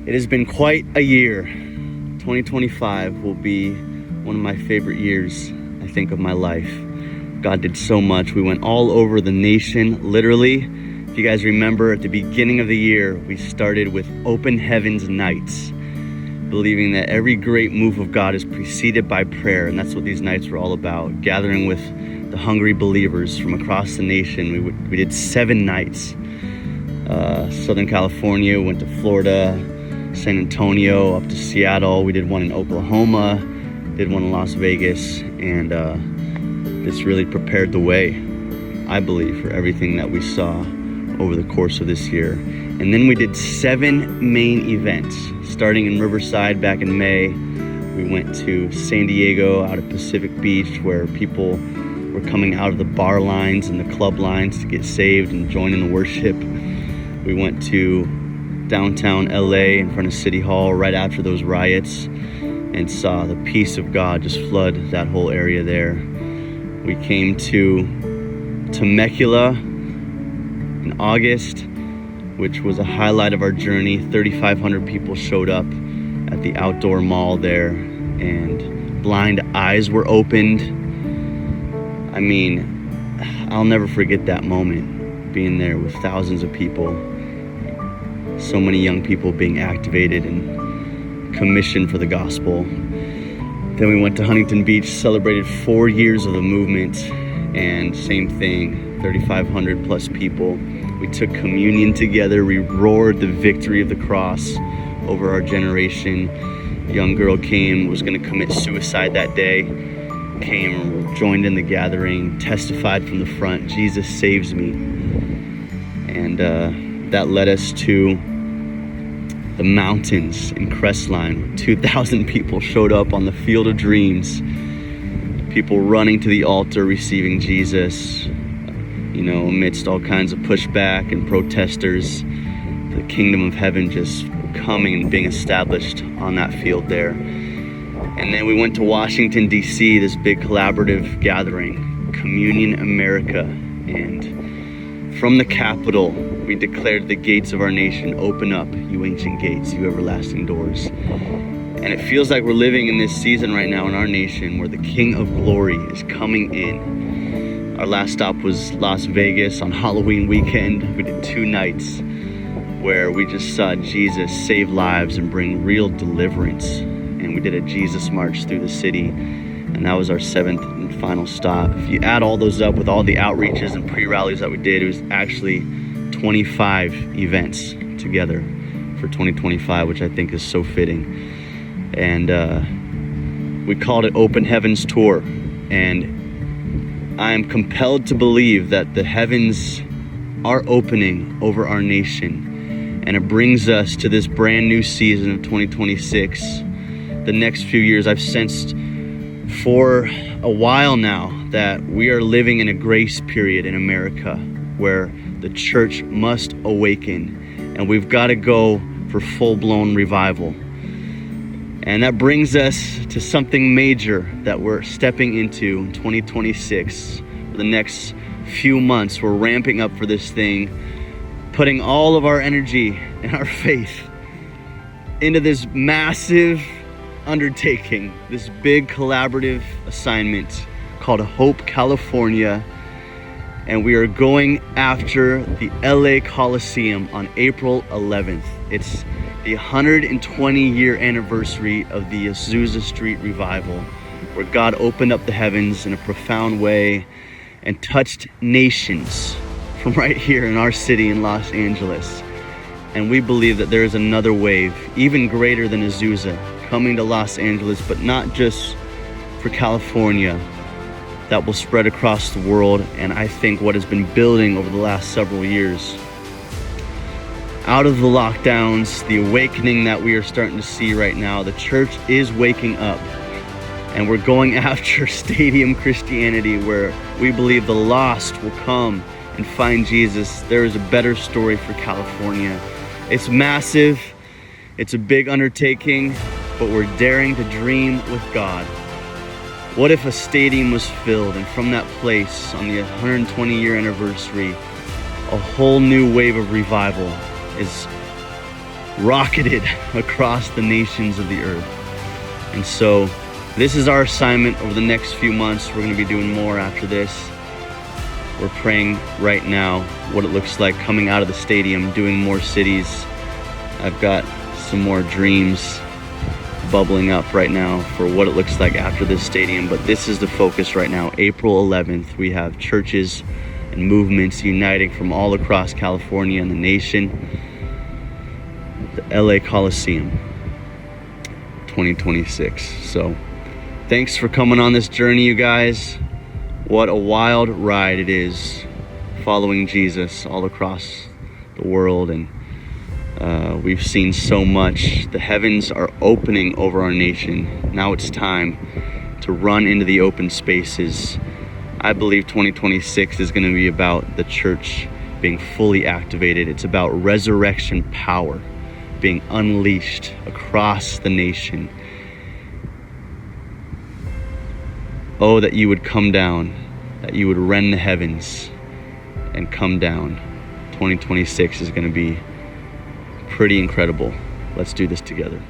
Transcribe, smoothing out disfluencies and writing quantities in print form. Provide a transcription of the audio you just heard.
It has been quite a year. 2025 will be one of my favorite years, I think, of my life. God did so much. We went all over the nation, literally. If you guys remember, at the beginning of the year, we started with Open Heavens Nights, believing that every great move of God is preceded by prayer, and that's what these nights were all about, gathering with the hungry believers from across the nation. We did 7 nights. Southern California, went to Florida, San Antonio, up to Seattle. We did one in Oklahoma, did one in Las Vegas, and this really prepared the way, I believe, for everything that we saw over the course of this year. And then we did 7 main events, starting in Riverside back in May. We went to San Diego, out at Pacific Beach, where people were coming out of the bar lines and the club lines to get saved and join in the worship. We went to downtown LA in front of City Hall right after those riots and saw the peace of God just flood that whole area there. We came to Temecula in August, which was a highlight of our journey. 3,500 people showed up at the outdoor mall there, and blind eyes were opened. I mean, I'll never forget that moment, being there with thousands of people. So many young people being activated and commissioned for the gospel. Then we went to Huntington Beach, celebrated 4 years of the movement, and same thing, 3,500 plus people. We took communion together. We roared the victory of the cross over our generation. A young girl came, was going to commit suicide that day, came, joined in the gathering, testified from the front, Jesus saves me. And that led us to the mountains in Crestline, where 2,000 people showed up on the Field of Dreams. People running to the altar, receiving Jesus, amidst all kinds of pushback and protesters. The kingdom of heaven just coming and being established on that field there. And then we went to Washington, D.C., this big collaborative gathering, Communion America. And from the Capitol, we declared the gates of our nation, open up, you ancient gates, you everlasting doors. And it feels like we're living in this season right now in our nation where the King of Glory is coming in. Our last stop was Las Vegas on Halloween weekend. We did 2 nights where we just saw Jesus save lives and bring real deliverance. And we did a Jesus march through the city. And that was our 7th and final stop. If you add all those up with all the outreaches and pre-rallies that we did, it was actually 25 events together for 2025, which I think is so fitting. And we called it Open Heavens Tour. And I am compelled to believe that the heavens are opening over our nation. And it brings us to this brand new season of 2026. The next few years, I've sensed for a while now that we are living in a grace period in America where the church must awaken, and we've got to go for full-blown revival. And that brings us to something major that we're stepping into in 2026. For the next few months, we're ramping up for this thing, putting all of our energy and our faith into this massive undertaking, this big collaborative assignment called Hope California. And we are going after the LA Coliseum on April 11th. It's the 120-year anniversary of the Azusa Street revival, where God opened up the heavens in a profound way and touched nations from right here in our city in Los Angeles. And we believe that there is another wave, even greater than Azusa, coming to Los Angeles, but not just for California, that will spread across the world. And I think what has been building over the last several years, out of the lockdowns, the awakening that we are starting to see right now, the church is waking up, and we're going after stadium Christianity, where we believe the lost will come and find Jesus. There is a better story for California. It's massive, it's a big undertaking, but we're daring to dream with God. What if a stadium was filled, and from that place, on the 120-year anniversary, a whole new wave of revival is rocketed across the nations of the earth. And so this is our assignment over the next few months. We're going to be doing more after this. We're praying right now what it looks like coming out of the stadium, doing more cities. I've got some more dreams bubbling up right now for what it looks like after this stadium, but this is the focus right now. April 11th, we have churches and movements uniting from all across California and the nation. The LA Coliseum 2026. So thanks for coming on this journey, you guys. What a wild ride it is following Jesus all across the world, and we've seen so much. The heavens are opening over our nation. Now it's time to run into the open spaces. I believe 2026 is going to be about the church being fully activated. It's about resurrection power being unleashed across the nation. Oh, that you would come down, that you would rend the heavens and come down. 2026 is going to be pretty incredible. Let's do this together.